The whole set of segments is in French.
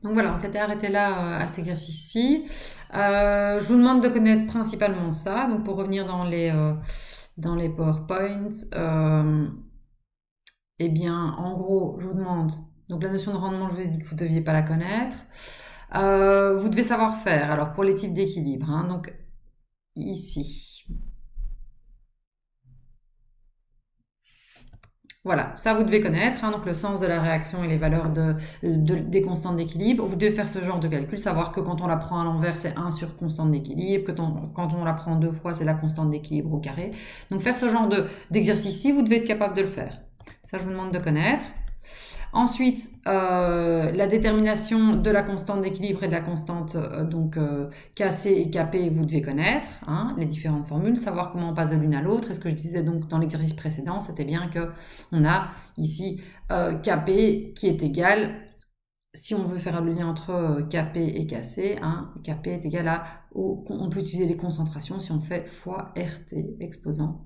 Donc voilà, on s'était arrêté là à cet exercice-ci. Je vous demande de connaître principalement ça. Donc pour revenir dans les PowerPoints, eh bien, en gros, je vous demande, donc la notion de rendement, je vous ai dit que vous ne deviez pas la connaître. Vous devez savoir faire, alors pour les types d'équilibre, hein, donc ici. Voilà, ça vous devez connaître, hein, donc le sens de la réaction et les valeurs des constantes d'équilibre. Vous devez faire ce genre de calcul, savoir que quand on la prend à l'envers, c'est 1 sur constante d'équilibre, que quand on la prend 2 fois, c'est la constante d'équilibre au carré. Donc faire ce genre d'exercice-ci, vous devez être capable de le faire. Ça, je vous demande de connaître. Ensuite, la détermination de la constante d'équilibre et de la constante KC et KP, vous devez connaître, hein, les différentes formules, savoir comment on passe de l'une à l'autre. Et ce que je disais donc dans l'exercice précédent, c'était bien qu'on a ici KP qui est égal, si on veut faire le lien entre KP et KC, hein, KP est égal à, on peut utiliser les concentrations si on fait fois RT exposant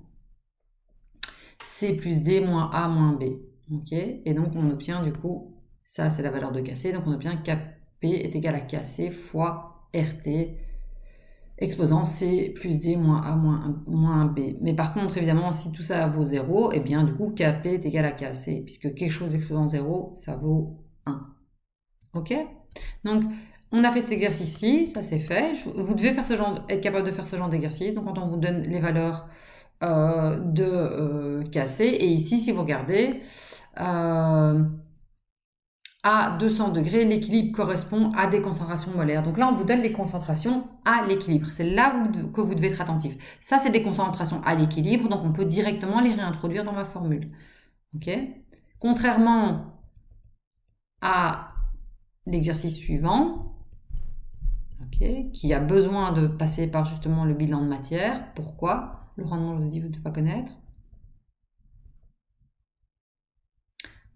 C plus D moins A moins B. Okay. Et donc on obtient du coup, ça c'est la valeur de KC, donc on obtient KP est égal à KC fois RT exposant C plus D moins A moins B. Mais par contre, évidemment, si tout ça vaut 0, et eh bien du coup KP est égal à KC, puisque quelque chose exposant 0, ça vaut 1. Ok? Donc on a fait cet exercice-ci, ça c'est fait. Vous devez faire être capable de faire ce genre d'exercice. Donc quand on vous donne les valeurs de KC, et ici si vous regardez, à 200 degrés, l'équilibre correspond à des concentrations molaires. Donc là, on vous donne les concentrations à l'équilibre. C'est là que vous devez être attentif. Ça, c'est des concentrations à l'équilibre, donc on peut directement les réintroduire dans ma formule. Okay. Contrairement à l'exercice suivant, okay, qui a besoin de passer par justement le bilan de matière. Pourquoi? Le rendement, je vous dis, vous ne devez pas connaître.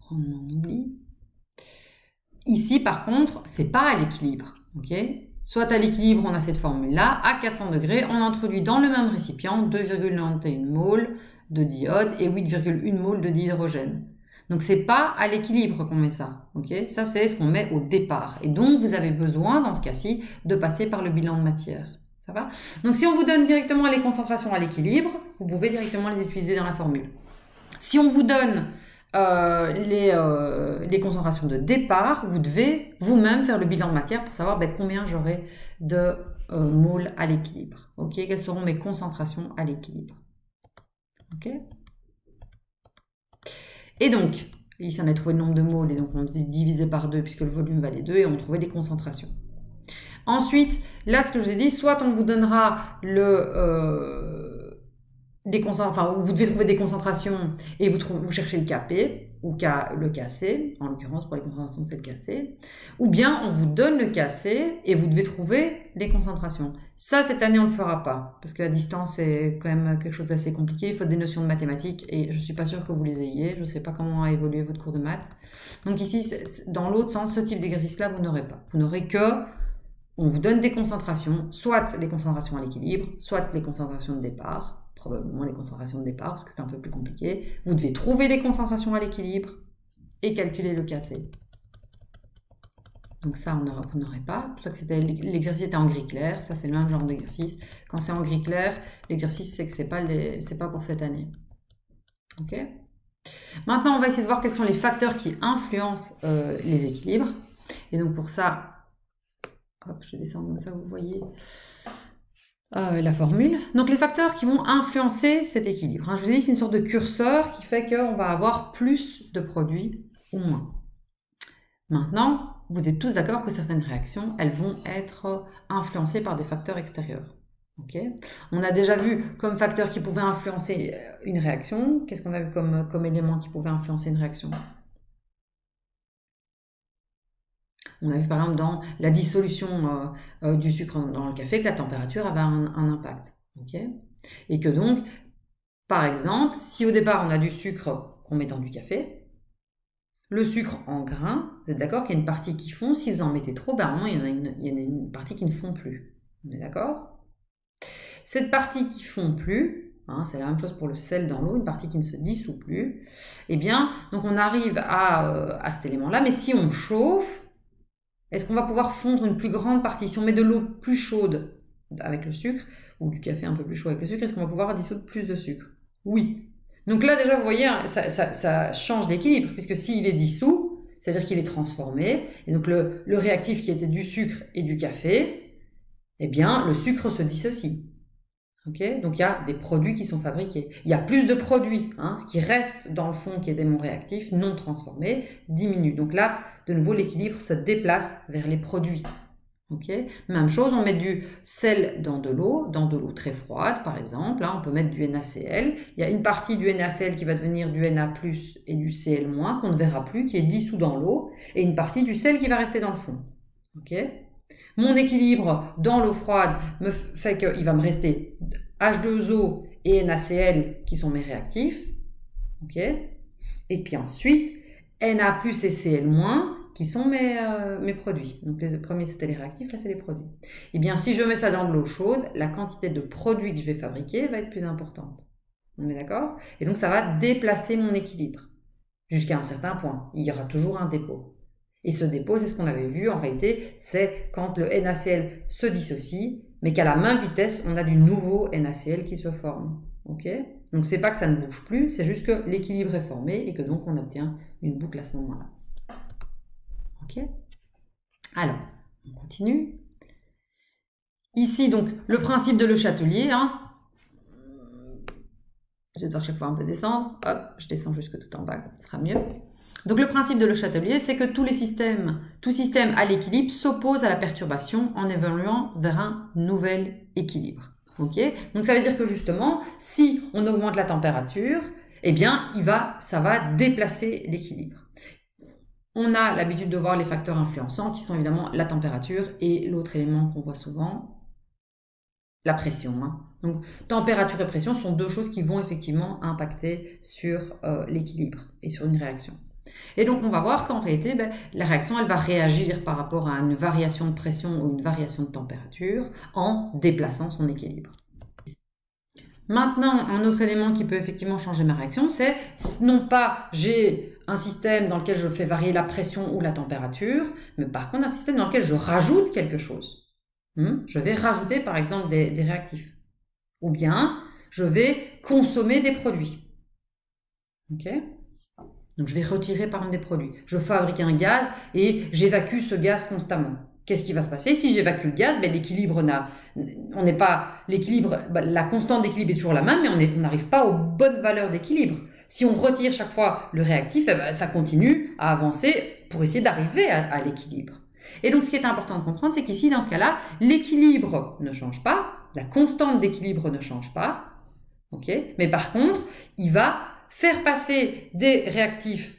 Rendement, on oublie. Ici, par contre, c'est pas à l'équilibre. Okay, soit à l'équilibre, on a cette formule-là. À 400 degrés, on introduit dans le même récipient 2,91 mol de d'iode et 8,1 mol de dihydrogène. Donc, c'est pas à l'équilibre qu'on met ça. Okay, ça, c'est ce qu'on met au départ. Et donc, vous avez besoin, dans ce cas-ci, de passer par le bilan de matière. Ça va? Donc, si on vous donne directement les concentrations à l'équilibre, vous pouvez directement les utiliser dans la formule. Si on vous donne les concentrations de départ, vous devez vous-même faire le bilan de matière pour savoir combien j'aurai de moles à l'équilibre. Okay, quelles seront mes concentrations à l'équilibre. Okay. Et donc, ici on a trouvé le nombre de moles et donc on divisé par 2 puisque le volume valait 2 et on trouvait des concentrations. Ensuite, là ce que je vous ai dit, soit on vous donnera vous devez trouver des concentrations et vous cherchez le KP ou le KC, en l'occurrence pour les concentrations c'est le KC, ou bien on vous donne le KC et vous devez trouver les concentrations. Ça, cette année, on ne le fera pas, parce qu'à distance, c'est quand même quelque chose d'assez compliqué, il faut des notions de mathématiques et je ne suis pas sûre que vous les ayez, je ne sais pas comment a évolué votre cours de maths. Donc ici, dans l'autre sens, ce type d'exercice-là, vous n'aurez pas. Vous n'aurez que, on vous donne des concentrations, soit les concentrations à l'équilibre, soit les concentrations de départ, probablement les concentrations de départ, parce que c'est un peu plus compliqué. Vous devez trouver les concentrations à l'équilibre et calculer le KC. Donc ça, vous n'aurez pas. C'est pour ça que l'exercice était en gris clair. Ça, c'est le même genre d'exercice. Quand c'est en gris clair, l'exercice, c'est que c'est pas pour cette année. Ok. Maintenant, on va essayer de voir quels sont les facteurs qui influencent les équilibres. Et donc pour ça, hop, je descends comme ça, vous voyez la formule. Donc les facteurs qui vont influencer cet équilibre. Je vous ai dit, c'est une sorte de curseur qui fait qu'on va avoir plus de produits ou moins. Maintenant, vous êtes tous d'accord que certaines réactions, elles vont être influencées par des facteurs extérieurs. Okay. On a déjà vu comme facteur qui pouvait influencer une réaction. Qu'est-ce qu'on a vu comme élément qui pouvait influencer une réaction? On a vu par exemple dans la dissolution du sucre dans le café que la température avait un impact. Okay. Et que donc, par exemple, si au départ on a du sucre qu'on met dans du café, le sucre en grains, vous êtes d'accord qu'il y a une partie qui fond, si vous en mettez trop, il y en a une partie qui ne fond plus. On est d'accord? Cette partie qui ne fond plus, c'est la même chose pour le sel dans l'eau, une partie qui ne se dissout plus, eh bien, donc on arrive à cet élément-là, mais si on chauffe, Est-ce qu'on va pouvoir fondre une plus grande partie? Si on met de l'eau plus chaude avec le sucre, ou du café un peu plus chaud avec le sucre, est-ce qu'on va pouvoir dissoudre plus de sucre? Oui. Donc là, déjà, vous voyez, ça change d'équilibre, puisque s'il est dissous, c'est-à-dire qu'il est transformé, et donc le réactif qui était du sucre et du café, eh bien, le sucre se dissocie. Okay, donc il y a des produits qui sont fabriqués. Il y a plus de produits. Hein, ce qui reste dans le fond, qui est des mon réactifs non transformés, diminue. Donc là, de nouveau, l'équilibre se déplace vers les produits. Okay, même chose, on met du sel dans de l'eau très froide par exemple. Hein, on peut mettre du NaCl. Il y a une partie du NaCl qui va devenir du Na+, et du Cl- qu'on ne verra plus, qui est dissous dans l'eau, et une partie du sel qui va rester dans le fond. Okay, mon équilibre dans l'eau froide me fait qu'il va me rester H2O et NaCl qui sont mes réactifs. Okay, et puis ensuite, Na+, et Cl- qui sont mes produits. Donc les premiers c'était les réactifs, là c'est les produits. Et bien si je mets ça dans de l'eau chaude, la quantité de produits que je vais fabriquer va être plus importante. On est d'accord? Et donc ça va déplacer mon équilibre jusqu'à un certain point. Il y aura toujours un dépôt. Et ce dépôt, c'est ce qu'on avait vu en réalité, c'est quand le NaCl se dissocie, mais qu'à la même vitesse, on a du nouveau NaCl qui se forme. Okay, donc c'est pas que ça ne bouge plus, c'est juste que l'équilibre est formé et que donc on obtient une boucle à ce moment-là. Ok, alors, on continue. Ici, donc, le principe de Le Chatelier. Hein. Je vais devoir chaque fois un peu descendre. Hop, je descends jusque tout en bas, ce sera mieux. Donc le principe de Le Chatelier, c'est que tout système à l'équilibre s'oppose à la perturbation en évoluant vers un nouvel équilibre. Okay, donc ça veut dire que justement, si on augmente la température, eh bien, ça va déplacer l'équilibre. On a l'habitude de voir les facteurs influençants qui sont évidemment la température et l'autre élément qu'on voit souvent, la pression. Hein. Donc température et pression sont deux choses qui vont effectivement impacter sur l'équilibre et sur une réaction. Et donc on va voir qu'en réalité, la réaction elle va réagir par rapport à une variation de pression ou une variation de température en déplaçant son équilibre. Maintenant, un autre élément qui peut effectivement changer ma réaction, c'est non pas j'ai un système dans lequel je fais varier la pression ou la température, mais par contre un système dans lequel je rajoute quelque chose. Je vais rajouter par exemple des réactifs. Ou bien je vais consommer des produits. Ok ? Donc je vais retirer par exemple des produits. Je fabrique un gaz et j'évacue ce gaz constamment. Qu'est-ce qui va se passer? Si j'évacue le gaz, l'équilibre la constante d'équilibre est toujours la même, mais on n'arrive pas aux bonnes valeurs d'équilibre. Si on retire chaque fois le réactif, ça continue à avancer pour essayer d'arriver à l'équilibre. Et donc ce qui est important de comprendre, c'est qu'ici, dans ce cas-là, l'équilibre ne change pas, la constante d'équilibre ne change pas, okay, mais par contre, il va faire passer des réactifs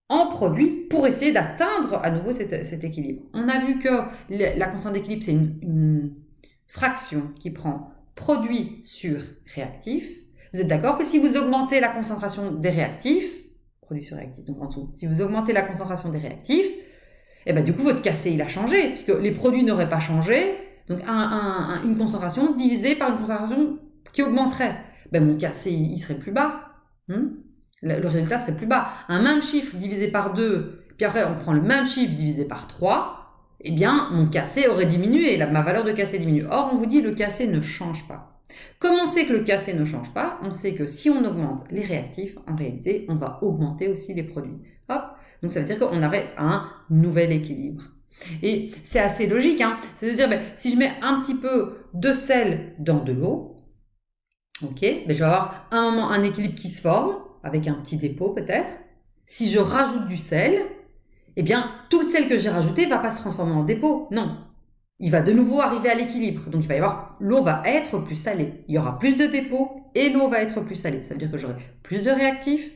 en produits pour essayer d'atteindre à nouveau cet équilibre. On a vu que la constante d'équilibre, c'est une fraction qui prend produit sur réactif. Vous êtes d'accord que si vous augmentez la concentration des réactifs, produit sur réactif, donc en dessous, si vous augmentez la concentration des réactifs, et du coup votre KC il a changé, puisque les produits n'auraient pas changé, donc une concentration divisée par une concentration qui augmenterait. Mon KC il serait plus bas. Le résultat serait plus bas. Un même chiffre divisé par 2, puis après on prend le même chiffre divisé par 3, eh bien mon KC aurait diminué, ma valeur de KC diminue. Or on vous dit le KC ne change pas. Comme on sait que le KC ne change pas, on sait que si on augmente les réactifs, en réalité on va augmenter aussi les produits. Hop, donc ça veut dire qu'on aurait un nouvel équilibre. Et c'est assez logique, hein, c'est de dire si je mets un petit peu de sel dans de l'eau, je vais avoir à un moment un équilibre qui se forme, avec un petit dépôt peut-être. Si je rajoute du sel, eh bien, tout le sel que j'ai rajouté ne va pas se transformer en dépôt. Non. Il va de nouveau arriver à l'équilibre. Donc, l'eau va être plus salée. Il y aura plus de dépôts et l'eau va être plus salée. Ça veut dire que j'aurai plus de réactifs,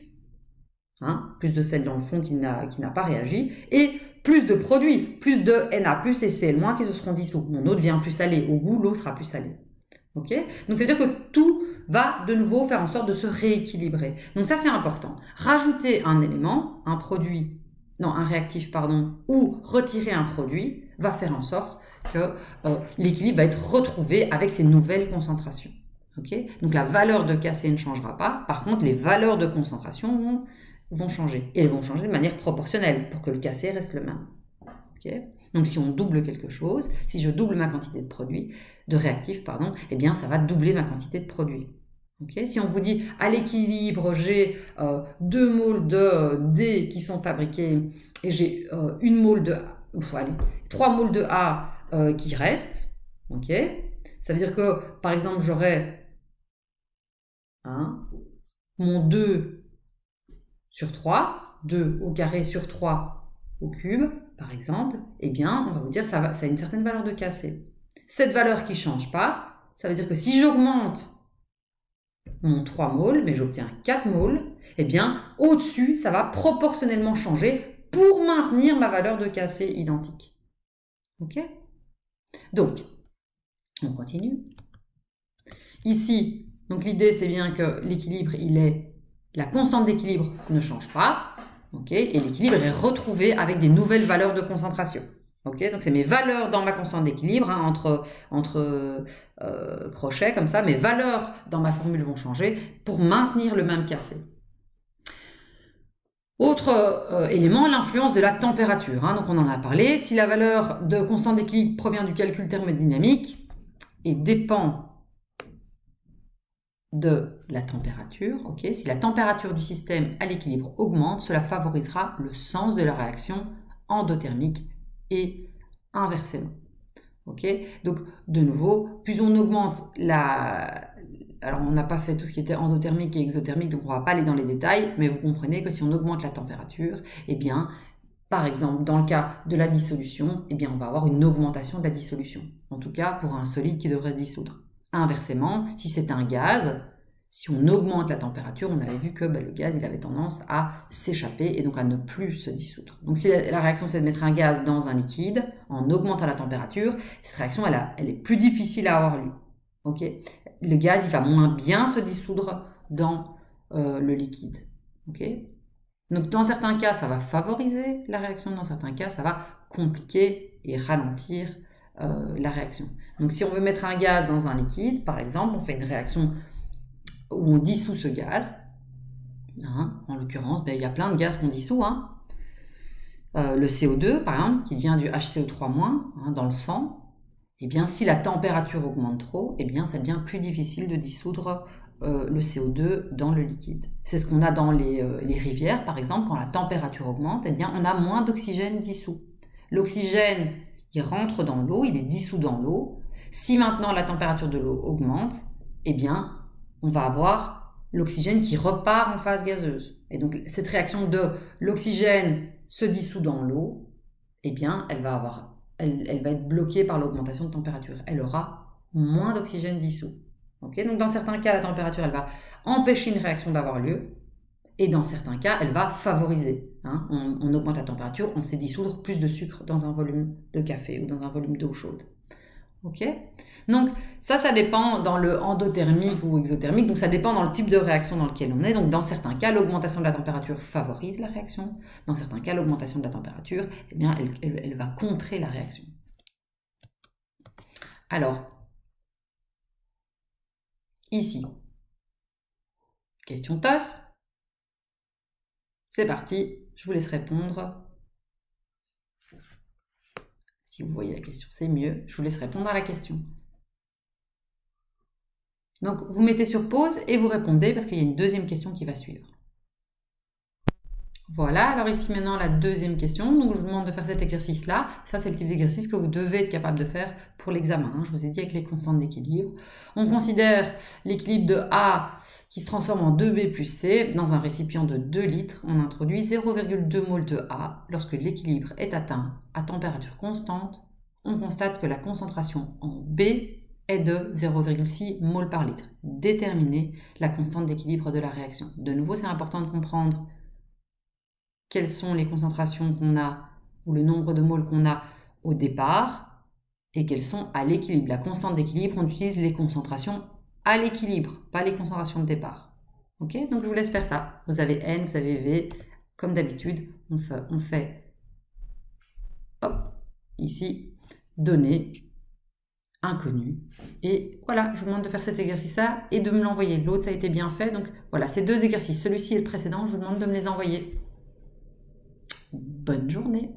plus de sel dans le fond qui n'a pas réagi, et plus de produits, plus de Na+, et Cl- qui se seront dissous. Mon eau devient plus salée. Au goût, l'eau sera plus salée. Ok ? Donc, ça veut dire que tout va de nouveau faire en sorte de se rééquilibrer. Donc ça, c'est important. Rajouter un élément, un réactif, ou retirer un produit va faire en sorte que l'équilibre va être retrouvé avec ces nouvelles concentrations. Okay, donc la valeur de KC ne changera pas. Par contre, les valeurs de concentration vont changer. Et elles vont changer de manière proportionnelle pour que le KC reste le même. Okay, donc si on double quelque chose, si je double ma quantité de produit, de réactif, pardon, eh bien ça va doubler ma quantité de produit. Okay, si on vous dit à l'équilibre, j'ai 2 moles de D qui sont fabriqués et j'ai 1 mole de, allez, 3 moles de A qui restent, okay, ça veut dire que par exemple j'aurais mon 2 sur 3, 2 au carré sur 3 au cube, par exemple, eh bien, on va vous dire ça a une certaine valeur de Kc. Cette valeur qui ne change pas, ça veut dire que si j'augmente mon 3 moles, mais j'obtiens 4 moles, eh bien, au-dessus, ça va proportionnellement changer pour maintenir ma valeur de Kc identique. Ok? Donc, on continue. Ici, donc l'idée, c'est bien que l'équilibre, la constante d'équilibre ne change pas. Okay, et l'équilibre est retrouvé avec des nouvelles valeurs de concentration. Okay, donc c'est mes valeurs dans ma constante d'équilibre, entre crochets comme ça, mes valeurs dans ma formule vont changer pour maintenir le même Kc. Autre élément, l'influence de la température. Donc on en a parlé. Si la valeur de constante d'équilibre provient du calcul thermodynamique et dépend de la température, okay, si la température du système à l'équilibre augmente, cela favorisera le sens de la réaction endothermique et inversement. Okay, donc de nouveau, plus on augmente alors on n'a pas fait tout ce qui était endothermique et exothermique, donc on ne va pas aller dans les détails, mais vous comprenez que si on augmente la température, eh bien, par exemple, dans le cas de la dissolution, eh bien, on va avoir une augmentation de la dissolution. En tout cas, pour un solide qui devrait se dissoudre. Inversement, si c'est un gaz, si on augmente la température, on avait vu que le gaz il avait tendance à s'échapper et donc à ne plus se dissoudre. Donc si la réaction c'est de mettre un gaz dans un liquide, en augmentant la température, cette réaction elle est plus difficile à avoir lieu. Okay, le gaz il va moins bien se dissoudre dans le liquide. Okay, donc dans certains cas ça va favoriser la réaction, dans certains cas ça va compliquer et ralentir la réaction. Donc si on veut mettre un gaz dans un liquide, par exemple, on fait une réaction où on dissout ce gaz. En l'occurrence, il y a plein de gaz qu'on dissout. Le CO2, par exemple, qui vient du HCO3- dans le sang, eh bien, si la température augmente trop, eh bien, ça devient plus difficile de dissoudre le CO2 dans le liquide. C'est ce qu'on a dans les rivières, par exemple, quand la température augmente, eh bien, on a moins d'oxygène dissous. L'oxygène, il rentre dans l'eau, il est dissous dans l'eau. Si maintenant la température de l'eau augmente, eh bien, on va avoir l'oxygène qui repart en phase gazeuse. Et donc, cette réaction de l'oxygène se dissout dans l'eau, eh bien, elle va être bloquée par l'augmentation de température. Elle aura moins d'oxygène dissous. Okay, donc, dans certains cas, la température, elle va empêcher une réaction d'avoir lieu. Et dans certains cas, elle va favoriser. On augmente la température, on sait dissoudre plus de sucre dans un volume de café ou dans un volume d'eau chaude. Ok, donc ça dépend dans le endothermique ou exothermique, donc ça dépend dans le type de réaction dans lequel on est. Donc dans certains cas, l'augmentation de la température favorise la réaction. Dans certains cas, l'augmentation de la température, eh bien, elle va contrer la réaction. Alors, ici, question TOS. C'est parti, je vous laisse répondre. Si vous voyez la question, c'est mieux. Je vous laisse répondre à la question. Donc, vous mettez sur pause et vous répondez parce qu'il y a une deuxième question qui va suivre. Voilà, alors ici maintenant la deuxième question. Donc, je vous demande de faire cet exercice-là. Ça, c'est le type d'exercice que vous devez être capable de faire pour l'examen. Je vous ai dit avec les constantes d'équilibre. On considère l'équilibre de A qui se transforme en 2B plus C dans un récipient de 2 litres. On introduit 0,2 mol de A. Lorsque l'équilibre est atteint à température constante, on constate que la concentration en B est de 0,6 mol par litre. Déterminer la constante d'équilibre de la réaction. De nouveau, c'est important de comprendre quelles sont les concentrations qu'on a ou le nombre de moles qu'on a au départ et quelles sont à l'équilibre. La constante d'équilibre, on utilise les concentrations à l'équilibre, pas les concentrations de départ. Ok, donc je vous laisse faire ça. Vous avez N, vous avez V. Comme d'habitude, on fait hop, ici, données, inconnu. Et voilà, je vous demande de faire cet exercice-là et de me l'envoyer. L'autre, ça a été bien fait. Donc voilà, ces deux exercices, celui-ci et le précédent, je vous demande de me les envoyer. Bonne journée!